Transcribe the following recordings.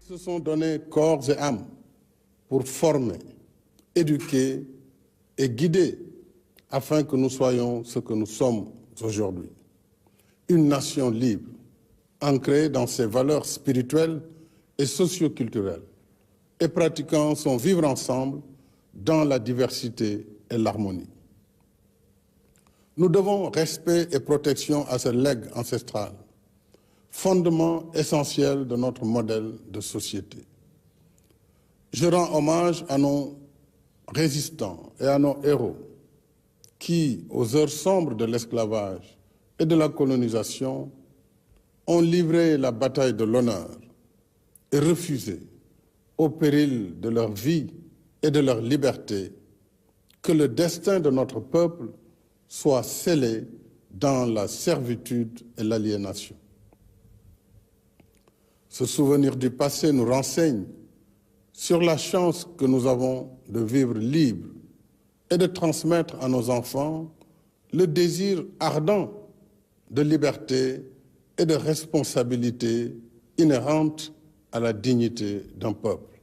Se sont donnés corps et âme pour former, éduquer et guider afin que nous soyons ce que nous sommes aujourd'hui. Une nation libre, ancrée dans ses valeurs spirituelles et socio-culturelles et pratiquant son vivre ensemble dans la diversité et l'harmonie. Nous devons respect et protection à ce legs ancestral, fondement essentiel de notre modèle de société. Je rends hommage à nos résistants et à nos héros qui, aux heures sombres de l'esclavage et de la colonisation, ont livré la bataille de l'honneur et refusé, au péril de leur vie et de leur liberté, que le destin de notre peuple soit scellé dans la servitude et l'aliénation. Ce souvenir du passé nous renseigne sur la chance que nous avons de vivre libre et de transmettre à nos enfants le désir ardent de liberté et de responsabilité inhérente à la dignité d'un peuple.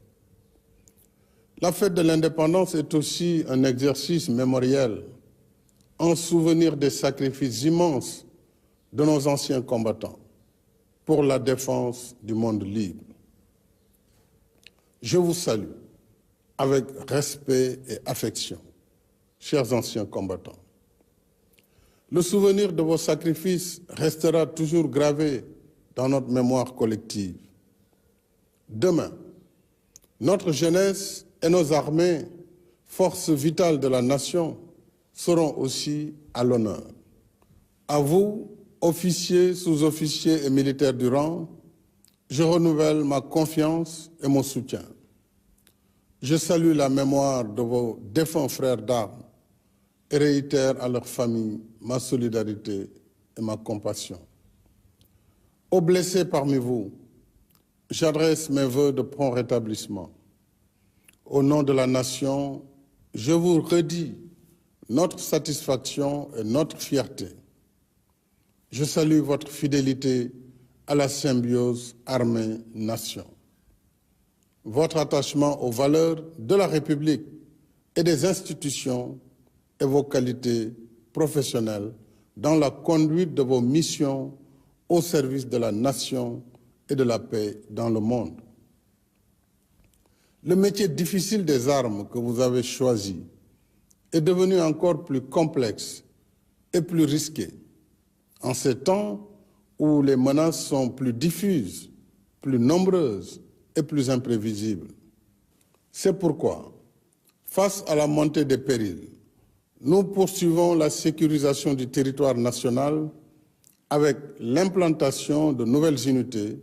La fête de l'indépendance est aussi un exercice mémoriel en souvenir des sacrifices immenses de nos anciens combattants pour la défense du monde libre. Je vous salue avec respect et affection, chers anciens combattants. Le souvenir de vos sacrifices restera toujours gravé dans notre mémoire collective. Demain, notre jeunesse et nos armées, forces vitales de la nation, seront aussi à l'honneur. À vous, officiers, sous-officiers et militaires du rang, je renouvelle ma confiance et mon soutien. Je salue la mémoire de vos défunts frères d'armes et réitère à leurs familles ma solidarité et ma compassion. Aux blessés parmi vous, j'adresse mes vœux de prompt rétablissement. Au nom de la nation, je vous redis notre satisfaction et notre fierté. Je salue votre fidélité à la symbiose armée-nation. Votre attachement aux valeurs de la République et des institutions et vos qualités professionnelles dans la conduite de vos missions au service de la nation et de la paix dans le monde. Le métier difficile des armes que vous avez choisi est devenu encore plus complexe et plus risqué en ces temps où les menaces sont plus diffuses, plus nombreuses et plus imprévisibles. C'est pourquoi, face à la montée des périls, nous poursuivons la sécurisation du territoire national avec l'implantation de nouvelles unités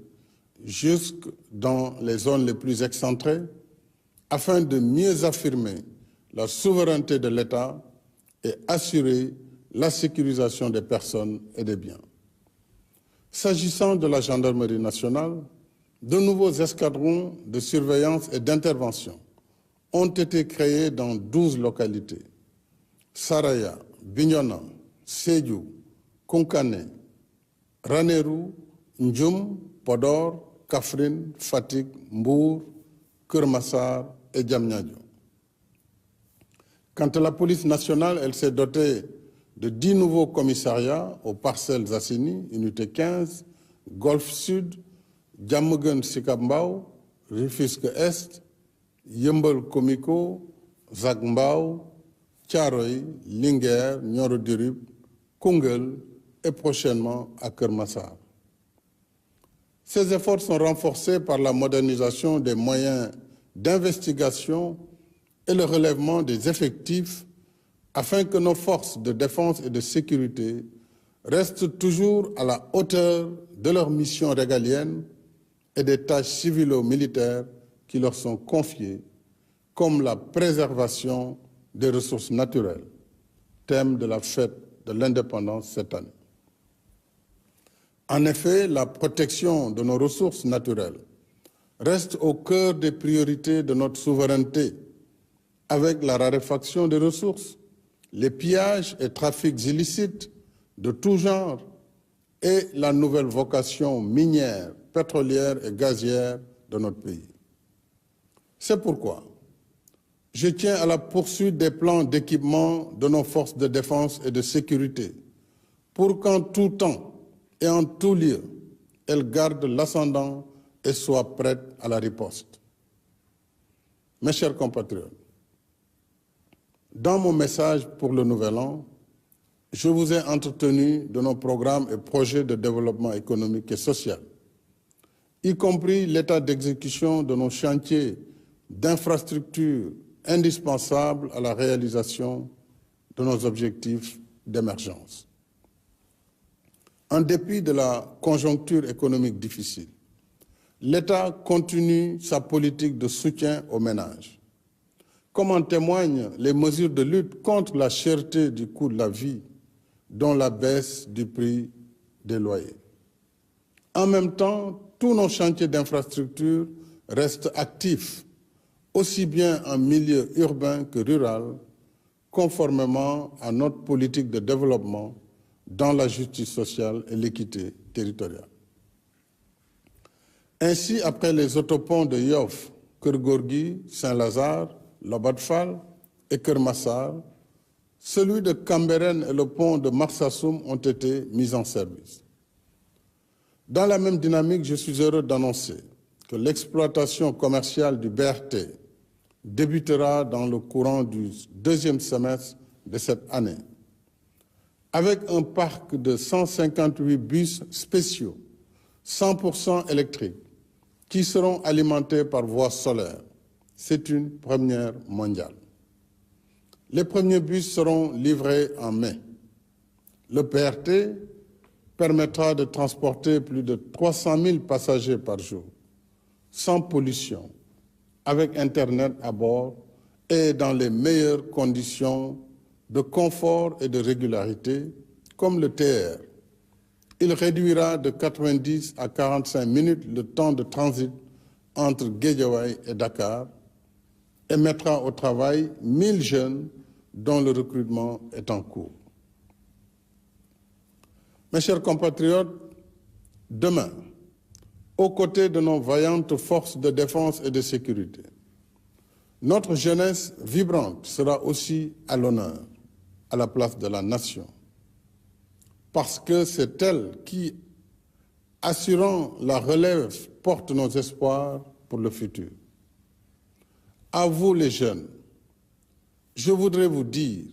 jusque dans les zones les plus excentrées afin de mieux affirmer la souveraineté de l'État et assurer la sécurisation des personnes et des biens. S'agissant de la gendarmerie nationale, de nouveaux escadrons de surveillance et d'intervention ont été créés dans 12 localités. Saraya, Bignona, Sédhiou, Koungheul, Ranérou, Ndioum, Podor, Kaffrine, Fatick, Mbour, Keur Massar et Diamniadio. Quant à la police nationale, elle s'est dotée de 10 nouveaux commissariats aux Parcelles Assainies, unité 15, Golfe Sud, Diamaguène Sicap Mbao, Rufisque Est, Yeumbeul Comico, Zac Mbao, Thiaroye, Linguère, Nioro du Rip, Koungheul et prochainement à Keur Massar. Ces efforts sont renforcés par la modernisation des moyens d'investigation et le relèvement des effectifs afin que nos forces de défense et de sécurité restent toujours à la hauteur de leurs missions régaliennes et des tâches civilo-militaires qui leur sont confiées, comme la préservation des ressources naturelles, thème de la fête de l'indépendance cette année. En effet, la protection de nos ressources naturelles reste au cœur des priorités de notre souveraineté, avec la raréfaction des ressources, les pillages et trafics illicites de tout genre et la nouvelle vocation minière, pétrolière et gazière de notre pays. C'est pourquoi je tiens à la poursuite des plans d'équipement de nos forces de défense et de sécurité pour qu'en tout temps et en tout lieu, elles gardent l'ascendant et soient prêtes à la riposte. Mes chers compatriotes, dans mon message pour le Nouvel An, je vous ai entretenu de nos programmes et projets de développement économique et social, y compris l'état d'exécution de nos chantiers d'infrastructures indispensables à la réalisation de nos objectifs d'émergence. En dépit de la conjoncture économique difficile, l'État continue sa politique de soutien aux ménages, comme en témoignent les mesures de lutte contre la cherté du coût de la vie, dont la baisse du prix des loyers. En même temps, tous nos chantiers d'infrastructure restent actifs, aussi bien en milieu urbain que rural, conformément à notre politique de développement dans la justice sociale et l'équité territoriale. Ainsi, après les autoponts de Yoff, Keur Gorgui, Saint-Lazare, Lobat Fall et Keur Massar, celui de Cambérène et le pont de Marsassoum ont été mis en service. Dans la même dynamique, je suis heureux d'annoncer que l'exploitation commerciale du BRT débutera dans le courant du deuxième semestre de cette année, avec un parc de 158 bus spéciaux, 100% électriques, qui seront alimentés par voie solaire. C'est une première mondiale. Les premiers bus seront livrés en mai. Le BRT permettra de transporter plus de 300 000 passagers par jour, sans pollution, avec Internet à bord et dans les meilleures conditions de confort et de régularité, comme le TR. Il réduira de 90 à 45 minutes le temps de transit entre Guédiawaye et Dakar et mettra au travail 1000 jeunes dont le recrutement est en cours. Mes chers compatriotes, demain, aux côtés de nos vaillantes forces de défense et de sécurité, notre jeunesse vibrante sera aussi à l'honneur, à la place de la nation, parce que c'est elle qui, assurant la relève, porte nos espoirs pour le futur. À vous les jeunes, je voudrais vous dire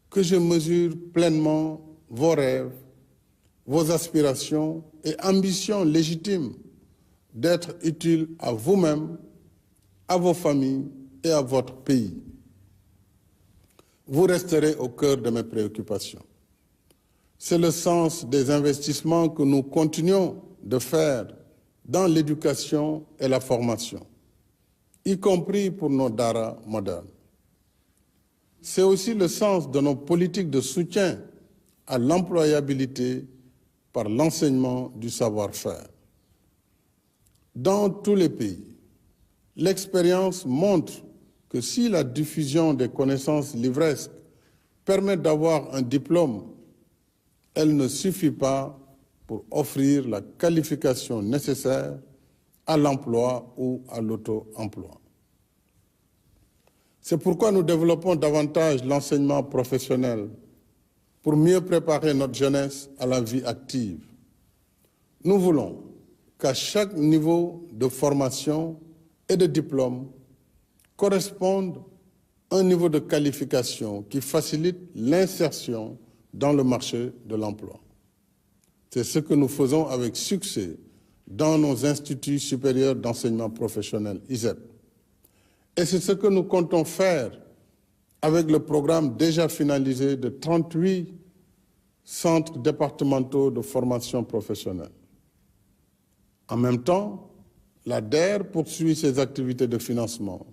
que je mesure pleinement vos rêves, vos aspirations et ambitions légitimes d'être utiles à vous-même, à vos familles et à votre pays. Vous resterez au cœur de mes préoccupations. C'est le sens des investissements que nous continuons de faire dans l'éducation et la formation, y compris pour nos daara modernes. C'est aussi le sens de nos politiques de soutien à l'employabilité par l'enseignement du savoir-faire. Dans tous les pays, l'expérience montre que si la diffusion des connaissances livresques permet d'avoir un diplôme, elle ne suffit pas pour offrir la qualification nécessaire à l'emploi ou à l'auto-emploi. C'est pourquoi nous développons davantage l'enseignement professionnel pour mieux préparer notre jeunesse à la vie active. Nous voulons qu'à chaque niveau de formation et de diplôme corresponde un niveau de qualification qui facilite l'insertion dans le marché de l'emploi. C'est ce que nous faisons avec succès dans nos instituts supérieurs d'enseignement professionnel, ISEP. Et c'est ce que nous comptons faire avec le programme déjà finalisé de 38 centres départementaux de formation professionnelle. En même temps, la DER poursuit ses activités de financement,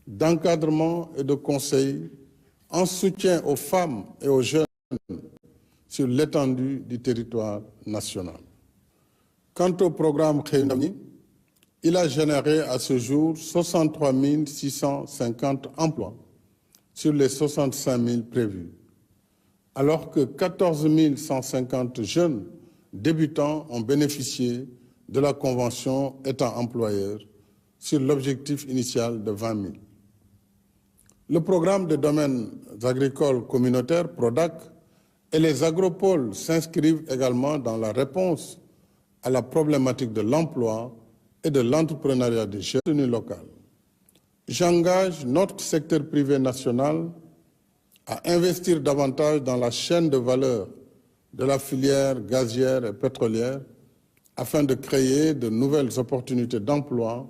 d'encadrement et de conseil en soutien aux femmes et aux jeunes sur l'étendue du territoire national. Quant au programme Xëy, il a généré à ce jour 63 650 emplois sur les 65 000 prévus, alors que 14 150 jeunes débutants ont bénéficié de la convention État-employeur sur l'objectif initial de 20 000. Le programme des domaines agricoles communautaires, PRODAC, et les agropoles s'inscrivent également dans la réponse à la problématique de l'emploi et de l'entrepreneuriat des jeunes locaux. J'engage notre secteur privé national à investir davantage dans la chaîne de valeur de la filière gazière et pétrolière afin de créer de nouvelles opportunités d'emploi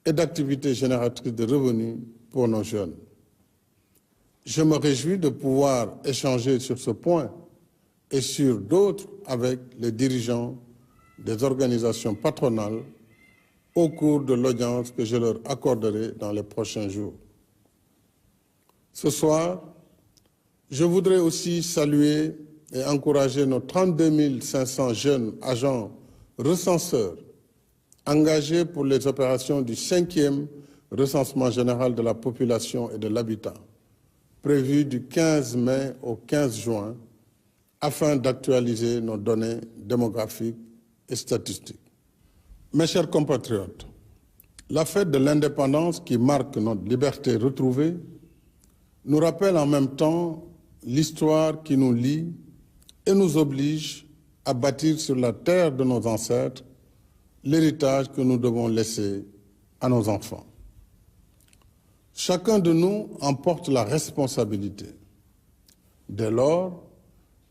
et d'activités génératrices de revenus pour nos jeunes. Je me réjouis de pouvoir échanger sur ce point et sur d'autres avec les dirigeants des organisations patronales au cours de l'audience que je leur accorderai dans les prochains jours. Ce soir, je voudrais aussi saluer et encourager nos 32 500 jeunes agents recenseurs engagés pour les opérations du 5e recensement général de la population et de l'habitat, prévu du 15 mai au 15 juin, afin d'actualiser nos données démographiques et statistiques. Mes chers compatriotes, la fête de l'indépendance qui marque notre liberté retrouvée nous rappelle en même temps l'histoire qui nous lie et nous oblige à bâtir sur la terre de nos ancêtres l'héritage que nous devons laisser à nos enfants. Chacun de nous en porte la responsabilité. Dès lors,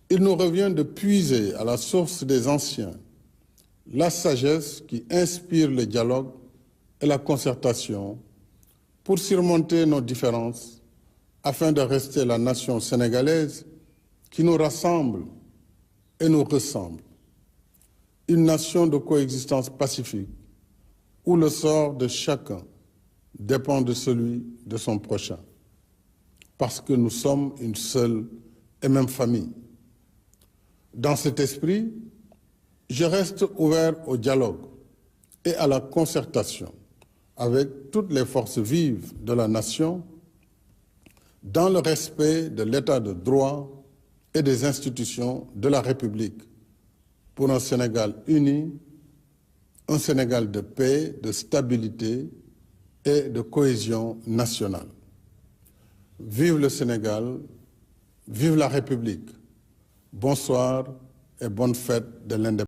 il nous revient de puiser à la source des anciens la sagesse qui inspire le dialogue et la concertation pour surmonter nos différences afin de rester la nation sénégalaise qui nous rassemble et nous ressemble. Une nation de coexistence pacifique où le sort de chacun dépend de celui de son prochain, parce que nous sommes une seule et même famille. Dans cet esprit, je reste ouvert au dialogue et à la concertation avec toutes les forces vives de la nation dans le respect de l'état de droit et des institutions de la République pour un Sénégal uni, un Sénégal de paix, de stabilité et de cohésion nationale. Vive le Sénégal, vive la République. Bonsoir et bonne fête de l'indépendance.